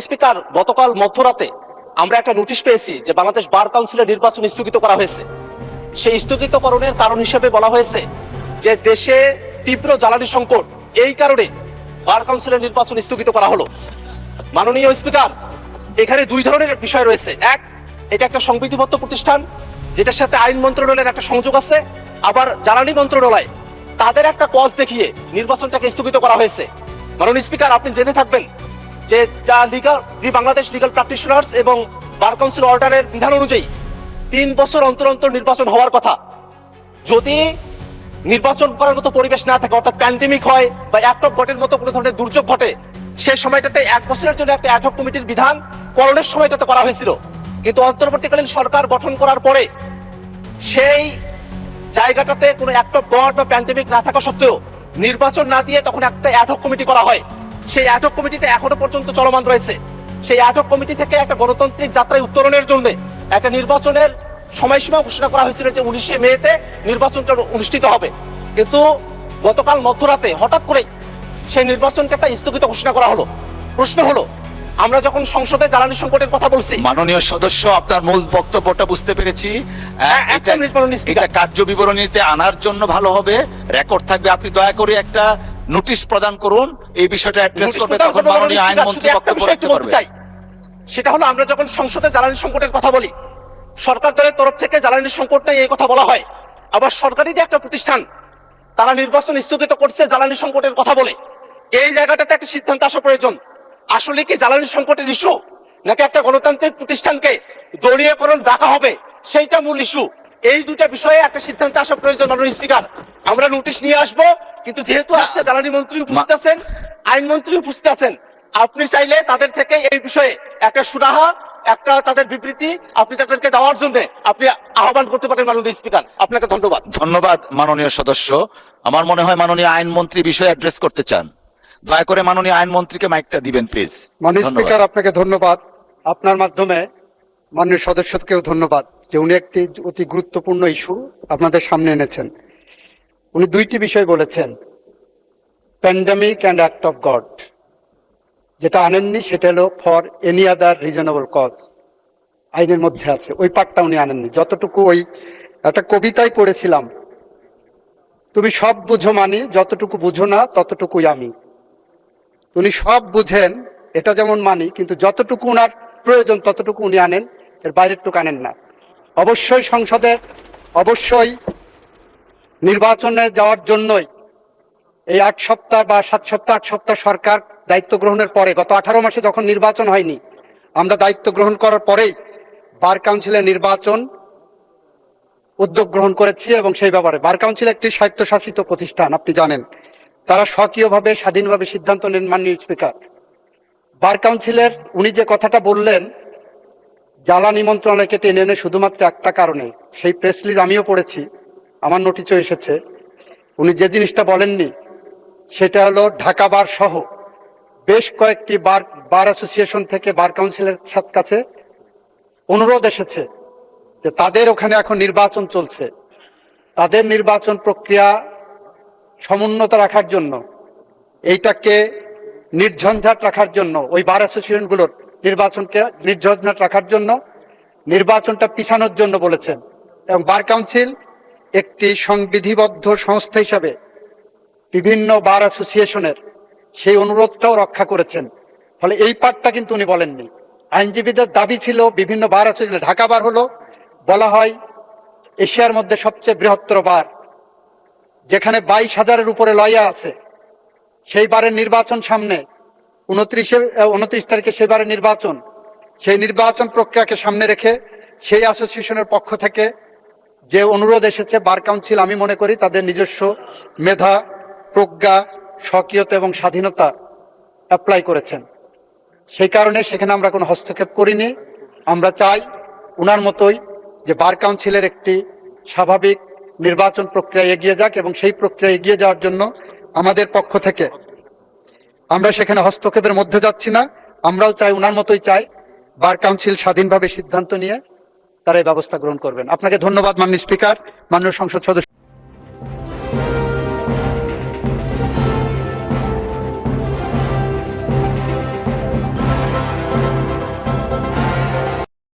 Speaker, গতকাল মধ্যরাতে আমরা একটা নোটিশ পেয়েছি যে বাংলাদেশ বার কাউন্সিলের নির্বাচন স্থগিত করা হয়েছে। সেই স্থগিতকরণের কারণ হিসেবে বলা হয়েছে যে দেশে তীব্র জ্বালানি সংকট, এই কারণে বার কাউন্সিলের নির্বাচন স্থগিত করা হলো। মাননীয় স্পিকার, এখানে দুই ধরনের বিষয় রয়েছে। এক, এটা একটা সংবিধিবদ্ধ প্রতিষ্ঠান যেটার সাথে আইন মন্ত্রণালয়ের একটা সংযোগ আছে, আবার জ্বালানি মন্ত্রণালয় তাদের একটা কজ দেখিয়ে নির্বাচনটাকে স্থগিত করা হয়েছে। মাননীয় স্পিকার, আপনি জেনে থাকবেন যে বাংলাদেশ লিগাল প্র্যাকটিশনার্স এবং বার কাউন্সিল অর্ডারের বিধান অনুযায়ী 3 বছর অন্তর অন্তর নির্বাচন হওয়ার কথা। যদি নির্বাচন করার মতো পরিবেশ না থাকে, অর্থাৎ প্যান্ডেমিক হয় বা অ্যাক্ট অফ গডের মতো কোনো ধরনের দুর্যোগ ঘটে, সেই সময়টাতে 1 বছরের জন্য একটা অ্যাডহক কমিটির বিধান করণের সময়টাতে করা হয়েছিল। কিন্তু অন্তর্বর্তীকালীন সরকার গঠন করার পরে সেই জায়গাটাতে কোনো অ্যাক্ট অফ গড বা প্যান্ডেমিক না থাকা সত্ত্বেও নির্বাচন না দিয়ে তখন একটা অ্যাডহক কমিটি করা হয়। সেই অ্যাডহক কমিটিটা এখনো পর্যন্ত চলমান রয়েছে। সেই অ্যাডহক কমিটি থেকে একটা গণতান্ত্রিক যাত্রায় উত্তরণের জন্য একটা নির্বাচনের সময়সীমা ঘোষণা করা হয়েছিল যে 19শে মেতে নির্বাচনটা অনুষ্ঠিত হবে। কিন্তু গতকাল মধ্যরাতে হঠাৎ করে সেই নির্বাচনকে একটা স্থগিত ঘোষণা করা হলো। প্রশ্ন হলো, আমরা যখন সংসদে জ্বালানি সংকটের কথা বলছি, মাননীয় সদস্য, আপনার মূল বক্তব্যটা বুঝতে পেরেছি। এটা কার্য বিবরণীতে আনার জন্য ভালো হবে, রেকর্ড থাকবে। আপনি দয়া করে একটা নোটিশ প্রদান করুন, এই বিষয়টা অ্যাড্রেস করবে, তখন মাননীয় আইনমন্ত্রী বক্তব্য রাখতে পারবে। সেটা হলো, আমরা যখন সংসদে জ্বালানি সংকটের কথা বলি, সরকার দলের তরফ থেকে জ্বালানি সংকট নেই এই কথা বলা হয়। আবার সরকারি যে একটা প্রতিষ্ঠান, তারা নির্বাচন স্থগিত করছে জ্বালানি সংকটের কথা বলে। এই জায়গাটাতে একটা সিদ্ধান্ত আসা প্রয়োজন। আসলে কি জ্বালানি সংকটের ইস্যু, নাকি একটা গণতান্ত্রিক প্রতিষ্ঠানকে দলীয়করণ ডাকা হবে, সেইটা মূল ইস্যু? এই দুটা বিষয়ে একটা সিদ্ধান্ত আসা প্রয়োজন। মাননীয় স্পিকার, আমরা নোটিশ নিয়ে আসবো, কিন্তু যেহেতু আজকে জ্বালানি মন্ত্রী উপস্থিত আছেন, আইনমন্ত্রী উপস্থিত আছেন, আপনি চাইলে তাদের থেকে এই বিষয়ে একটা সুরাহা, একটা তাদের বিবৃতি আপনি তাদেরকে দেওয়ার জন্য আপনি আহ্বান করতে পারেন। মাননীয় স্পিকার, আপনাকে ধন্যবাদ। ধন্যবাদ মাননীয় সদস্য। আমার মনে হয় মাননীয় আইনমন্ত্রী বিষয়ে অ্যাড্রেস করতে চান। দয়া করে মাননীয় আইনমন্ত্রীকে মাইকটা দিবেন প্লিজ। মাননীয় স্পিকার, আপনাকে ধন্যবাদ। আপনার মাধ্যমে মাননীয় সদস্যকেও ধন্যবাদ যে উনি একটি অতি গুরুত্বপূর্ণ ইস্যু আপনাদের সামনে এনেছেন। উনি দুইটি বিষয় বলেছেন, pandemic and act of god. যেটা আনেননি সেটা হলো for any other reasonable cause, আইনের মধ্যে আছে, ওই পার্টটা উনি আনেননি। যতটুকু ওই একটা কবিতায় পড়েছিলাম, তুমি সব বুঝো মানি, যতটুকু বুঝো না ততটুকুই আমি। উনি সব বুঝেন, এটা যেমন মানি, কিন্তু যতটুকু উনার প্রয়োজন ততটুকু উনি আনেন, এর বাইরেরটুকু আনেন না। অবশ্যই সংসদে, অবশ্যই নির্বাচনে যাওয়ার জন্যই এই 8 সপ্তাহ বা 7 সপ্তাহ 8 সপ্তাহ সরকার দায়িত্ব গ্রহণের পরে, গত 18 মাসে যখন নির্বাচন হয়নি, আমরা দায়িত্ব গ্রহণ করার পরেই বার কাউন্সিলের নির্বাচন উদ্যোগ গ্রহণ করেছি। এবং সেই ব্যাপারে বার কাউন্সিল একটি স্বায়ত্তশাসিত প্রতিষ্ঠান, আপনি জানেন, তারা স্বকীয়ভাবে স্বাধীনভাবে সিদ্ধান্ত নেন। মাননীয় স্পিকার, বার কাউন্সিলের উনি যে কথাটা বললেন জ্বালানি মন্ত্রণালয়কে টেনে এনে শুধুমাত্র একটা কারণে, সেই প্রেস রিলিজ আমিও পড়েছি, আমার নোটিশও এসেছে। উনি যে জিনিসটা বলেননি সেটা হলো ঢাকা বার সহ বেশ কয়েকটি বার অ্যাসোসিয়েশন থেকে বার কাউন্সিলের কাছে অনুরোধ এসেছে যে তাদের ওখানে এখন নির্বাচন চলছে, তাদের নির্বাচন প্রক্রিয়া সমুন্নত রাখার জন্য, এইটাকে নির্ঝঞ্ঝাট রাখার জন্য, ওই বার অ্যাসোসিয়েশনগুলোর নির্বাচনকে নির্ঝঞ্ঝাট রাখার জন্য, নির্বাচনটা পিছানোর জন্য বলেছেন। এবং বার কাউন্সিল একটি সংবিধিবদ্ধ সংস্থা হিসাবে বিভিন্ন বার অ্যাসোসিয়েশনের সেই অনুরোধটাও রক্ষা করেছেন। ফলে এই পার্টটা কিন্তু উনি বলেননি। আইনজীবীদের দাবি ছিল বিভিন্ন বার অ্যাসোসিয়েশন, ঢাকা বার হলো বলা হয় এশিয়ার মধ্যে সবচেয়ে বৃহত্তর বার, যেখানে 22,000-এর উপরে লয়া আছে। সেই বারের নির্বাচন সামনে, 29 তারিখে সেই বারের নির্বাচন, সেই নির্বাচন প্রক্রিয়াকে সামনে রেখে সেই অ্যাসোসিয়েশনের পক্ষ থেকে যে অনুরোধ এসেছে, বার কাউন্সিল আমি মনে করি তাদের নিজস্ব মেধা, প্রজ্ঞা, স্বকীয়তা এবং স্বাধীনতা অ্যাপ্লাই করেছেন। সেই কারণে সেখানে আমরা কোনো হস্তক্ষেপ করিনি। আমরা চাই উনার মতোই যে বার কাউন্সিলের একটি স্বাভাবিক নির্বাচন প্রক্রিয়া এগিয়ে যাক, এবং সেই প্রক্রিয়া এগিয়ে যাওয়ার জন্য আমাদের পক্ষ থেকে আমরা সেখানে হস্তক্ষেপের মধ্যে যাচ্ছি না। আমরাও চাই, উনার মতোই চাই, বার কাউন্সিল স্বাধীনভাবে সিদ্ধান্ত নিয়ে তারা এই ব্যবস্থা গ্রহণ করবেন। আপনাকে ধন্যবাদ মাননীয় স্পিকার, মাননীয় সংসদ সদস্য।